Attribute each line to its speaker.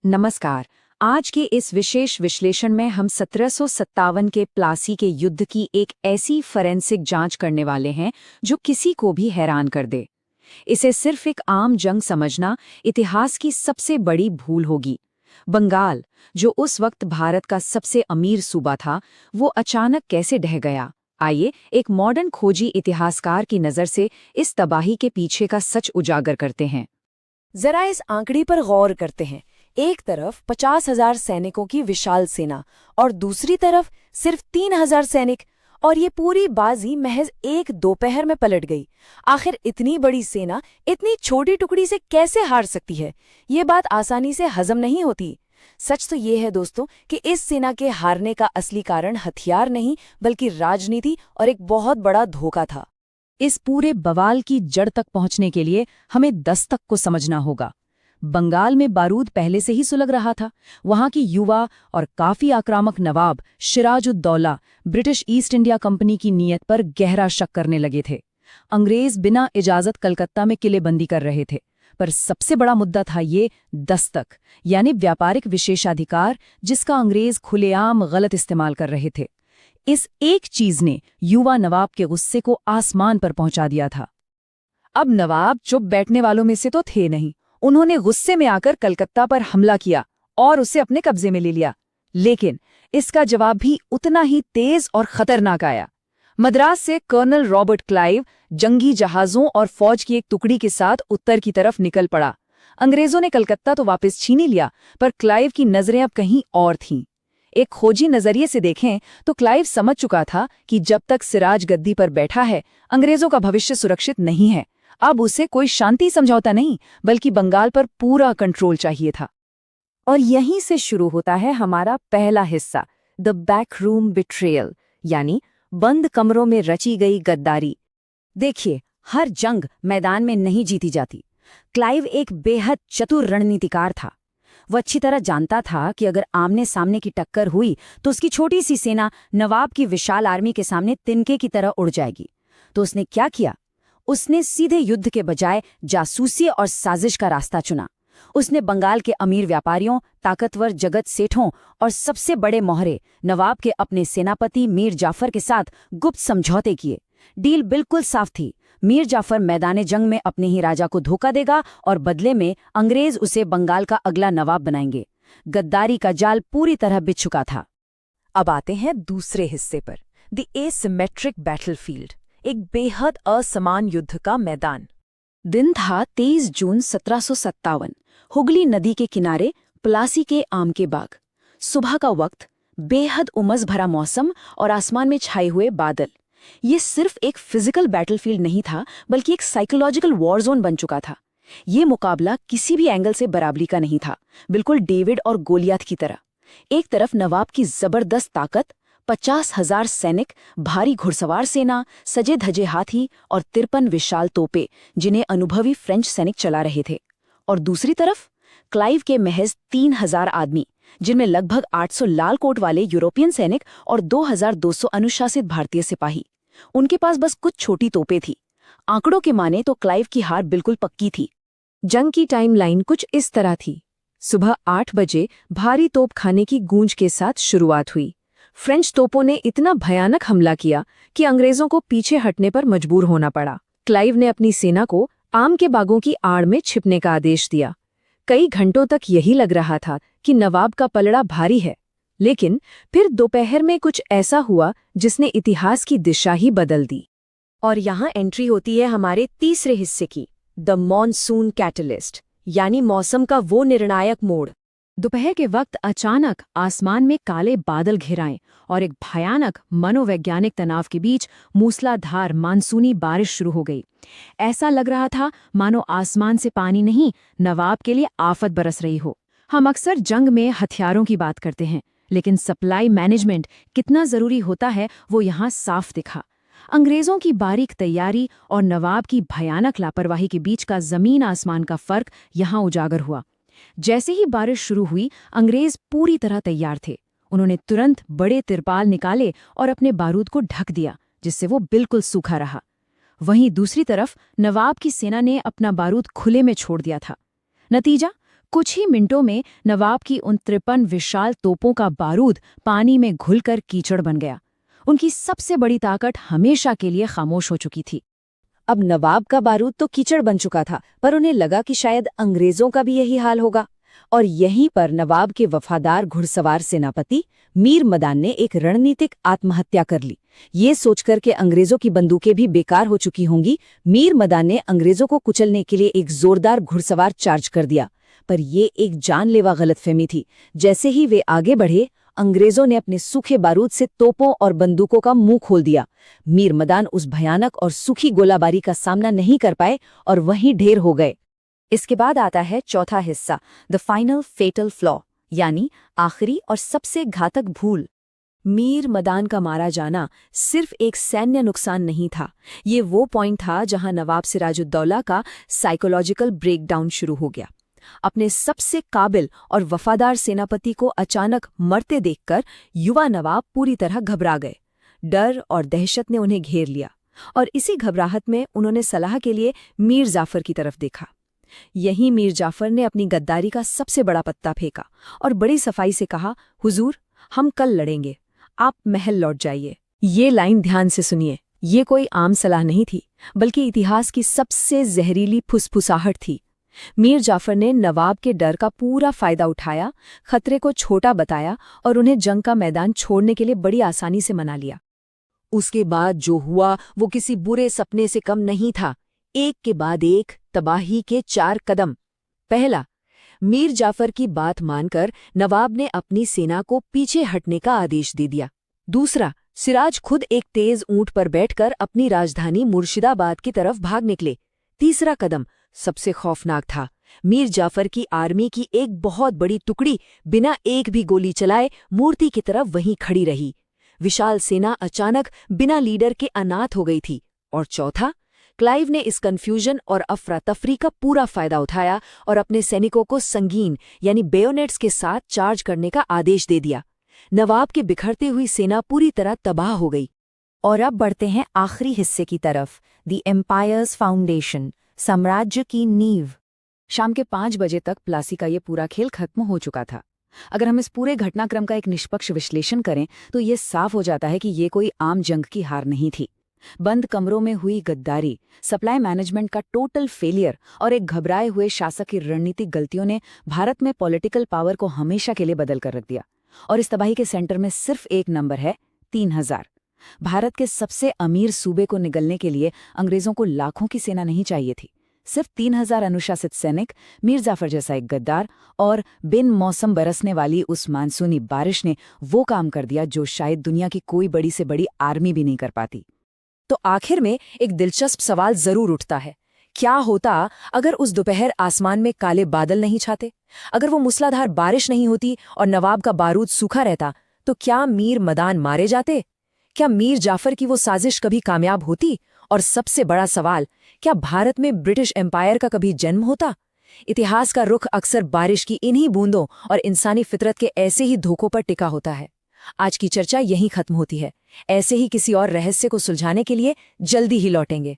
Speaker 1: नमस्कार। आज के इस विशेष विश्लेषण में हम 1757 के प्लासी के युद्ध की एक ऐसी फोरेंसिक जांच करने वाले हैं जो किसी को भी हैरान कर दे। इसे सिर्फ एक आम जंग समझना इतिहास की सबसे बड़ी भूल होगी। बंगाल, जो उस वक्त भारत का सबसे अमीर सूबा था, वो अचानक कैसे ढह गया? आइए एक मॉडर्न खोजी इतिहासकार की नज़र से इस तबाही के पीछे का सच उजागर करते हैं।
Speaker 2: जरा इस आंकड़ी पर गौर करते हैं। एक तरफ 50,000 सैनिकों की विशाल सेना और दूसरी तरफ सिर्फ 3,000 सैनिक, और ये पूरी बाजी महज एक दोपहर में पलट गई। आखिर इतनी बड़ी सेना इतनी छोटी टुकड़ी से कैसे हार सकती है? ये बात आसानी से हजम नहीं होती। सच तो ये है दोस्तों कि इस सेना के हारने का असली कारण हथियार नहीं बल्कि राजनीति और एक बहुत बड़ा धोखा था।
Speaker 1: इस पूरे बवाल की जड़ तक पहुंचने के लिए हमें दस्तक को समझना होगा। बंगाल में बारूद पहले से ही सुलग रहा था। वहां की युवा और काफी आक्रामक नवाब Sirajuddaulah British East India company की नीयत पर गहरा शक करने लगे थे। अंग्रेज बिना इजाजत कलकत्ता में किलेबंदी कर रहे थे, पर सबसे बड़ा मुद्दा था ये दस्तक, यानी व्यापारिक विशेषाधिकार, जिसका अंग्रेज खुलेआम गलत इस्तेमाल कर रहे थे। इस एक चीज ने युवा नवाब के गुस्से को आसमान पर पहुंचा दिया था। अब नवाब चुप बैठने वालों में से तो थे नहीं। उन्होंने गुस्से में आकर कलकत्ता पर हमला किया और उसे अपने कब्जे में ले लिया। लेकिन इसका जवाब भी उतना ही तेज और खतरनाक आया। मद्रास से कर्नल रॉबर्ट क्लाइव जंगी जहाजों और फौज की एक टुकड़ी के साथ उत्तर की तरफ निकल पड़ा। अंग्रेजों ने कलकत्ता तो वापस छीन ही लिया, पर क्लाइव की नजरें अब कहीं और थीं। एक खोजी नजरिए से देखें तो क्लाइव समझ चुका था कि जब तक सिराज गद्दी पर बैठा है, अंग्रेजों का भविष्य सुरक्षित नहीं है। अब उसे कोई शांति समझौता नहीं बल्कि बंगाल पर पूरा कंट्रोल चाहिए था। और यहीं से शुरू होता है हमारा पहला हिस्सा, द बैकरूम बिट्रेयल, यानी बंद कमरों में रची गई गद्दारी। देखिए, हर जंग मैदान में नहीं जीती जाती। क्लाइव एक बेहद चतुर रणनीतिकार था। वो अच्छी तरह जानता था कि अगर आमने सामने की टक्कर हुई तो उसकी छोटी सी सेना नवाब की विशाल आर्मी के सामने तिनके की तरह उड़ जाएगी। तो उसने क्या किया? उसने सीधे युद्ध के बजाय जासूसी और साजिश का रास्ता चुना। उसने बंगाल के अमीर व्यापारियों, ताकतवर जगत सेठों और सबसे बड़े मोहरे नवाब के अपने सेनापति मीर जाफर के साथ गुप्त समझौते किए। डील बिल्कुल साफ थी। मीर जाफर मैदाने जंग में अपने ही राजा को धोखा देगा और बदले में अंग्रेज उसे बंगाल का अगला नवाब बनाएंगे। गद्दारी का जाल पूरी तरह बिछ चुका था। अब आते हैं दूसरे हिस्से पर, द एसिमेट्रिक बैटलफील्ड, एक बेहद असमान युद्ध का मैदान। दिन था 23 जून 1757। हुगली नदी के किनारे प्लासी के आम के बाग। सुबह का वक्त, बेहद उमस भरा मौसम और आसमान में छाए हुए बादल। ये सिर्फ एक फिजिकल बैटलफील्ड नहीं था बल्कि एक साइकोलॉजिकल वॉर जोन बन चुका था। ये मुकाबला किसी भी एंगल से बराबरी का नहीं था, बिल्कुल डेविड और गोलियात की तरह। एक तरफ नवाब की जबरदस्त ताकत, 50,000 सैनिक, भारी घुड़सवार सेना, सजे धजे हाथी और 53 विशाल तोपे जिन्हें अनुभवी फ्रेंच सैनिक चला रहे थे। और दूसरी तरफ क्लाइव के महज 3,000 आदमी, जिनमें लगभग 800 लाल कोट वाले यूरोपियन सैनिक और 2,200 अनुशासित भारतीय सिपाही। उनके पास बस कुछ छोटी तोपें थी। आंकड़ों के माने तो क्लाइव की हार बिल्कुल पक्की थी। जंग की टाइमलाइन कुछ इस तरह थी। सुबह 8 बजे भारी तोप खाने की गूंज के साथ शुरुआत हुई। फ्रेंच तोपों ने इतना भयानक हमला किया कि अंग्रेजों को पीछे हटने पर मजबूर होना पड़ा। क्लाइव ने अपनी सेना को आम के बागों की आड़ में छिपने का आदेश दिया। कई घंटों तक यही लग रहा था कि नवाब का पलड़ा भारी है, लेकिन फिर दोपहर में कुछ ऐसा हुआ जिसने इतिहास की दिशा ही बदल दी। और यहाँ एंट्री होती है हमारे तीसरे हिस्से की, द मॉनसून कैटलिस्ट, यानी मौसम का वो निर्णायक मोड़। दोपहर के वक्त अचानक आसमान में काले बादल घिर आए और एक भयानक मनोवैज्ञानिक तनाव के बीच मूसलाधार मानसूनी बारिश शुरू हो गई। ऐसा लग रहा था मानो आसमान से पानी नहीं, नवाब के लिए आफत बरस रही हो। हम अक्सर जंग में हथियारों की बात करते हैं, लेकिन सप्लाई मैनेजमेंट कितना जरूरी होता है वो यहाँ साफ दिखा। अंग्रेजों की बारीक तैयारी और नवाब की भयानक लापरवाही के बीच का जमीन आसमान का फर्क यहाँ उजागर हुआ। जैसे ही बारिश शुरू हुई, अंग्रेज पूरी तरह तैयार थे। उन्होंने तुरंत बड़े तिरपाल निकाले और अपने बारूद को ढक दिया, जिससे वो बिल्कुल सूखा रहा। वहीं दूसरी तरफ नवाब की सेना ने अपना बारूद खुले में छोड़ दिया था। नतीजा, कुछ ही मिनटों में नवाब की उन 53 विशाल तोपों का बारूद पानी में घुलकर कीचड़ बन गया। उनकी सबसे बड़ी ताकत हमेशा के लिए खामोश हो चुकी थी।
Speaker 2: अब नवाब का बारूद तो कीचड़ बन चुका था, पर उन्हें लगा कि शायद अंग्रेजों का भी यही हाल होगा। और यहीं पर नवाब के वफादार घुड़सवार सेनापति मीर मदान ने एक रणनीतिक आत्महत्या कर ली। ये सोचकर के अंग्रेजों की बंदूकें भी बेकार हो चुकी होंगी, मीर मदान ने अंग्रेजों को कुचलने के लिए एक जोरदार घुड़सवार चार्ज कर दिया। पर ये एक जानलेवा गलतफहमी थी। जैसे ही वे आगे बढ़े, अंग्रेजों ने अपने सूखे बारूद से तोपों और बंदूकों का मुंह खोल दिया। मीर मदान उस भयानक और सूखी गोलाबारी का सामना नहीं कर पाए और वहीं ढेर हो गए। इसके बाद आता है चौथा हिस्सा, द फाइनल फेटल फ्लॉ, यानी आखिरी और सबसे घातक भूल। मीर मदान का मारा जाना सिर्फ एक सैन्य नुकसान नहीं था, ये वो पॉइंट था जहां नवाब सिराजुद्दौला का साइकोलॉजिकल ब्रेकडाउन शुरू हो गया। अपने सबसे काबिल और वफादार सेनापति को अचानक मरते देखकर युवा नवाब पूरी तरह घबरा गए। डर और दहशत ने उन्हें घेर लिया और इसी घबराहट में उन्होंने सलाह के लिए मीर जाफर की तरफ देखा। यहीं मीर जाफर ने अपनी गद्दारी का सबसे बड़ा पत्ता फेंका और बड़ी सफाई से कहा, हुजूर, हम कल लड़ेंगे, आप महल लौट जाइए। ये लाइन ध्यान से सुनिए, ये कोई आम सलाह नहीं थी, बल्कि इतिहास की सबसे जहरीली फुसफुसाहट थी। मीर जाफर ने नवाब के डर का पूरा फायदा उठाया, खतरे को छोटा बताया और उन्हें जंग का मैदान छोड़ने के लिए बड़ी आसानी से मना लिया। उसके बाद जो हुआ वो किसी बुरे सपने से कम नहीं था। एक के बाद एक तबाही के 4 कदम। पहला, मीर जाफर की बात मानकर नवाब ने अपनी सेना को पीछे हटने का आदेश दे दिया। दूसरा, सिराज खुद एक तेज ऊंट पर बैठकर अपनी राजधानी मुर्शिदाबाद की तरफ भाग निकले। तीसरा कदम सबसे खौफनाक था। मीर जाफर की आर्मी की एक बहुत बड़ी टुकड़ी बिना एक भी गोली चलाए मूर्ति की तरफ वहीं खड़ी रही। विशाल सेना अचानक बिना लीडर के अनाथ हो गई थी। और चौथा, क्लाइव ने इस कंफ्यूजन और अफरा तफरी का पूरा फायदा उठाया और अपने सैनिकों को संगीन यानी बेयोनेट्स के साथ चार्ज करने का आदेश दे दिया। नवाब की बिखरती हुई सेना पूरी तरह तबाह हो गई। और अब बढ़ते हैं आखिरी हिस्से की तरफ, द एम्पायर्स फाउंडेशन, साम्राज्य की नींव। शाम के 5 बजे तक प्लासी का ये पूरा खेल खत्म हो चुका था। अगर हम इस पूरे घटनाक्रम का एक निष्पक्ष विश्लेषण करें तो ये साफ हो जाता है कि ये कोई आम जंग की हार नहीं थी। बंद कमरों में हुई गद्दारी, सप्लाई मैनेजमेंट का टोटल फेलियर और एक घबराए हुए शासक की रणनीतिक गलतियों ने भारत में पॉलिटिकल पावर को हमेशा के लिए बदल कर रख दिया। और इस तबाही के सेंटर में सिर्फ एक नंबर है, 3000। भारत के सबसे अमीर सूबे को निगलने के लिए अंग्रेजों को लाखों की सेना नहीं चाहिए थी, सिर्फ 3000 अनुशासित सैनिक, मीर जाफर जैसा एक गद्दार और बिन मौसम बरसने वाली उस मानसूनी बारिश ने वो काम कर दिया जो शायद दुनिया की कोई बड़ी से बड़ी आर्मी भी नहीं कर पाती। तो आखिर में एक दिलचस्प सवाल जरूर उठता है, क्या होता अगर उस दोपहर आसमान में काले बादल नहीं छाते, अगर वो मूसलाधार बारिश नहीं होती और नवाब का बारूद सूखा रहता, तो क्या मीर मदान मारे जाते? क्या मीर जाफर की वो साजिश कभी कामयाब होती? और सबसे बड़ा सवाल, क्या भारत में ब्रिटिश एम्पायर का कभी जन्म होता? इतिहास का रुख अक्सर बारिश की इन्हीं बूंदों और इंसानी फितरत के ऐसे ही धोखों पर टिका होता है। आज की चर्चा यहीं खत्म होती है। ऐसे ही किसी और रहस्य को सुलझाने के लिए जल्दी ही लौटेंगे।